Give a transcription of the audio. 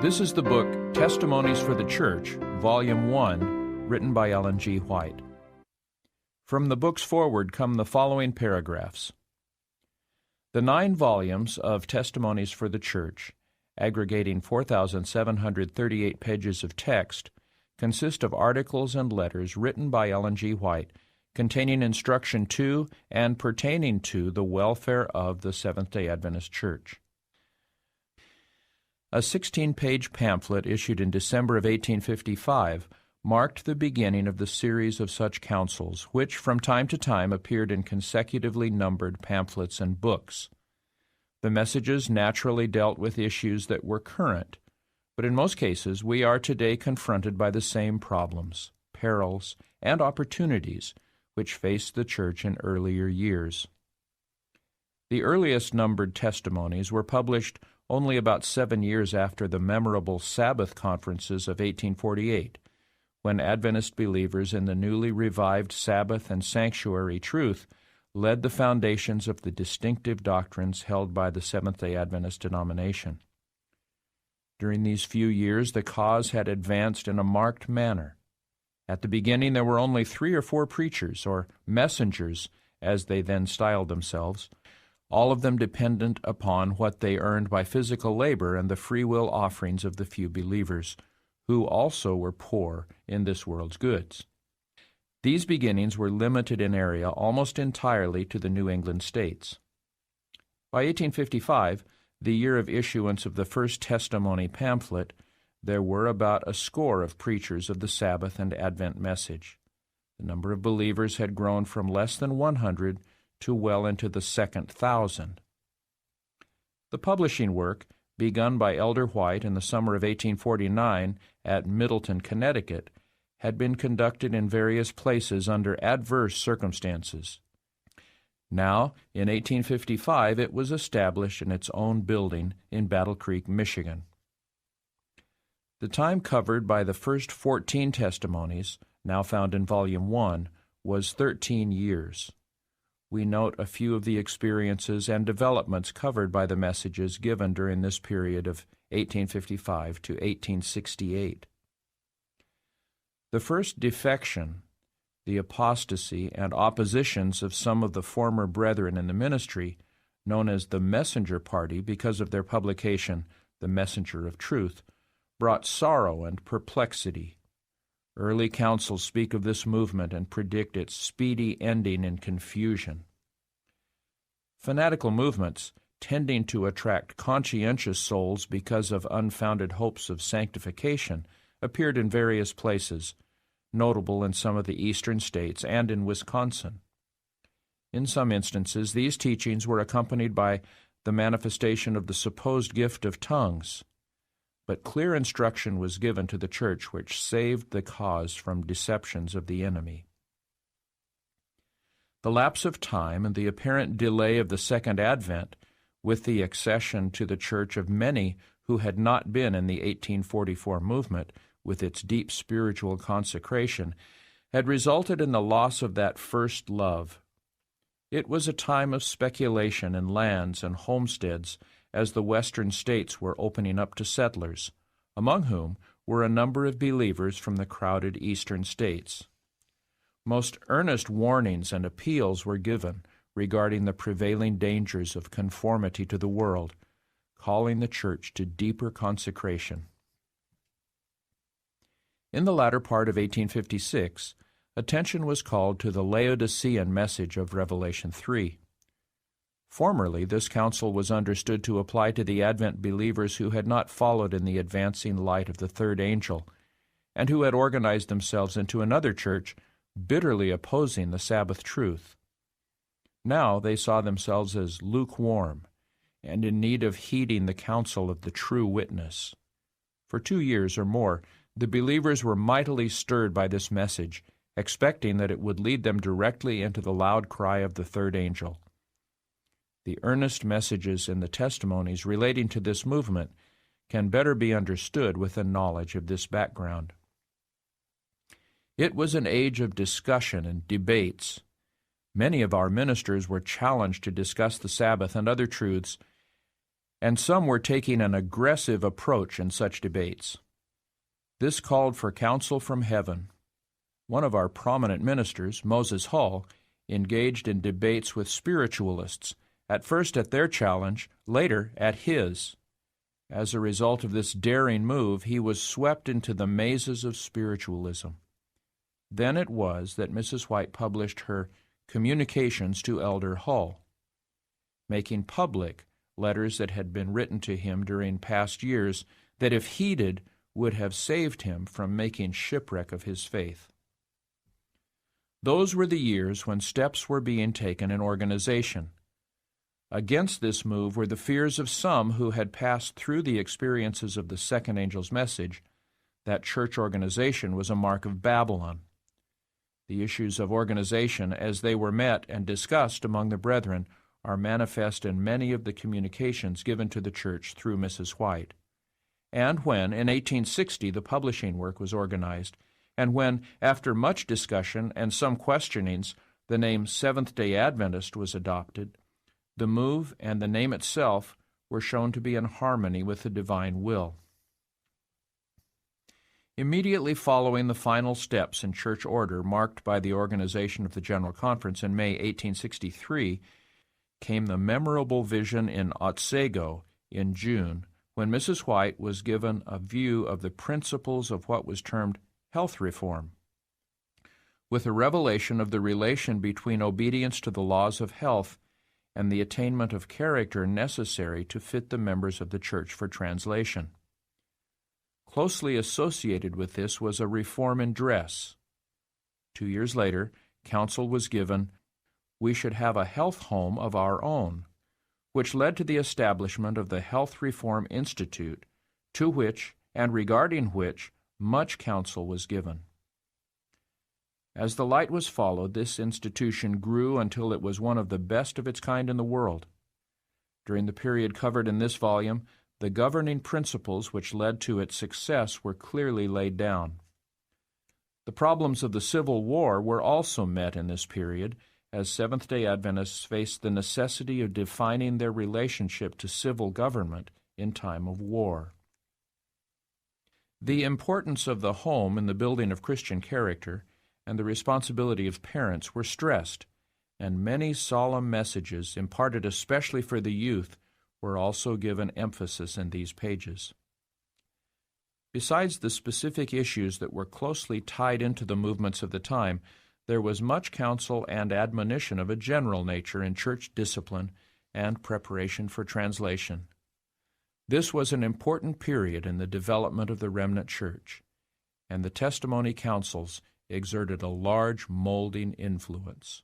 This is the book Testimonies for the Church, Volume 1, written by Ellen G. White. From the book's foreword come the following paragraphs. The 9 volumes of Testimonies for the Church, aggregating 4,738 pages of text, consist of articles and letters written by Ellen G. White, containing instruction to and pertaining to the welfare of the Seventh-day Adventist Church. A 16-page pamphlet issued in December of 1855 marked the beginning of the series of such counsels, which from time to time appeared in consecutively numbered pamphlets and books. The messages naturally dealt with issues that were current, but in most cases we are today confronted by the same problems, perils, and opportunities which faced the Church in earlier years. The earliest numbered testimonies were published only about 7 years after the memorable Sabbath conferences of 1848, when Adventist believers in the newly revived Sabbath and sanctuary truth led the foundations of the distinctive doctrines held by the Seventh-day Adventist denomination. During these few years, the cause had advanced in a marked manner. At the beginning, there were only 3 or 4 preachers, or messengers, as they then styled themselves, all of them dependent upon what they earned by physical labor and the free will offerings of the few believers, who also were poor in this world's goods. These beginnings were limited in area almost entirely to the New England states. By 1855, the year of issuance of the first testimony pamphlet, there were about a score of preachers of the Sabbath and Advent message. The number of believers had grown from less than 100 to well into the 2,000. The publishing work, begun by Elder White in the summer of 1849 at Middleton, Connecticut, had been conducted in various places under adverse circumstances. Now, in 1855, it was established in its own building in Battle Creek, Michigan. The time covered by the first 14 testimonies, now found in Volume 1, was 13 years. We note a few of the experiences and developments covered by the messages given during this period of 1855 to 1868. The first defection, the apostasy and oppositions of some of the former brethren in the ministry, known as the Messenger Party because of their publication, The Messenger of Truth, brought sorrow and perplexity. Early counsels speak of this movement and predict its speedy ending in confusion. Fanatical movements, tending to attract conscientious souls because of unfounded hopes of sanctification, appeared in various places, notable in some of the eastern states and in Wisconsin. In some instances, these teachings were accompanied by the manifestation of the supposed gift of tongues, but clear instruction was given to the church which saved the cause from deceptions of the enemy. The lapse of time and the apparent delay of the Second Advent, with the accession to the church of many who had not been in the 1844 movement, with its deep spiritual consecration, had resulted in the loss of that first love. It was a time of speculation in lands and homesteads as the western states were opening up to settlers, among whom were a number of believers from the crowded eastern states. Most earnest warnings and appeals were given regarding the prevailing dangers of conformity to the world, calling the church to deeper consecration. In the latter part of 1856, attention was called to the Laodicean message of Revelation 3. Formerly, this counsel was understood to apply to the Advent believers who had not followed in the advancing light of the third angel, and who had organized themselves into another church, bitterly opposing the Sabbath truth. Now they saw themselves as lukewarm, and in need of heeding the counsel of the true witness. For 2 years or more, the believers were mightily stirred by this message, expecting that it would lead them directly into the loud cry of the third angel. The earnest messages in the testimonies relating to this movement can better be understood with a knowledge of this background. It was an age of discussion and debates. Many of our ministers were challenged to discuss the Sabbath and other truths, and some were taking an aggressive approach in such debates. This called for counsel from heaven. One of our prominent ministers, Moses Hall, engaged in debates with spiritualists, at first at their challenge, later at his. As a result of this daring move, he was swept into the mazes of spiritualism. Then it was that Mrs. White published her Communications to Elder Hall, making public letters that had been written to him during past years that, if heeded, would have saved him from making shipwreck of his faith. Those were the years when steps were being taken in organization. Against this move were the fears of some who had passed through the experiences of the second angel's message that church organization was a mark of Babylon. The issues of organization, as they were met and discussed among the brethren, are manifest in many of the communications given to the church through Mrs. White. And when, in 1860, the publishing work was organized, and when, after much discussion and some questionings, the name Seventh-day Adventist was adopted, the move and the name itself were shown to be in harmony with the divine will. Immediately following the final steps in church order marked by the organization of the General Conference in May 1863 came the memorable vision in Otsego in June, when Mrs. White was given a view of the principles of what was termed health reform, with a revelation of the relation between obedience to the laws of health and the attainment of character necessary to fit the members of the church for translation. Closely associated with this was a reform in dress. 2 years later, counsel was given, we should have a health home of our own, which led to the establishment of the Health Reform Institute, to which and regarding which much counsel was given. As the light was followed, this institution grew until it was one of the best of its kind in the world. During the period covered in this volume, the governing principles which led to its success were clearly laid down. The problems of the Civil War were also met in this period, as Seventh-day Adventists faced the necessity of defining their relationship to civil government in time of war. The importance of the home in the building of Christian character and the responsibility of parents were stressed, and many solemn messages imparted especially for the youth were also given emphasis in these pages. Besides the specific issues that were closely tied into the movements of the time, there was much counsel and admonition of a general nature in church discipline and preparation for translation. This was an important period in the development of the remnant church, and the testimony councils exerted a large molding influence.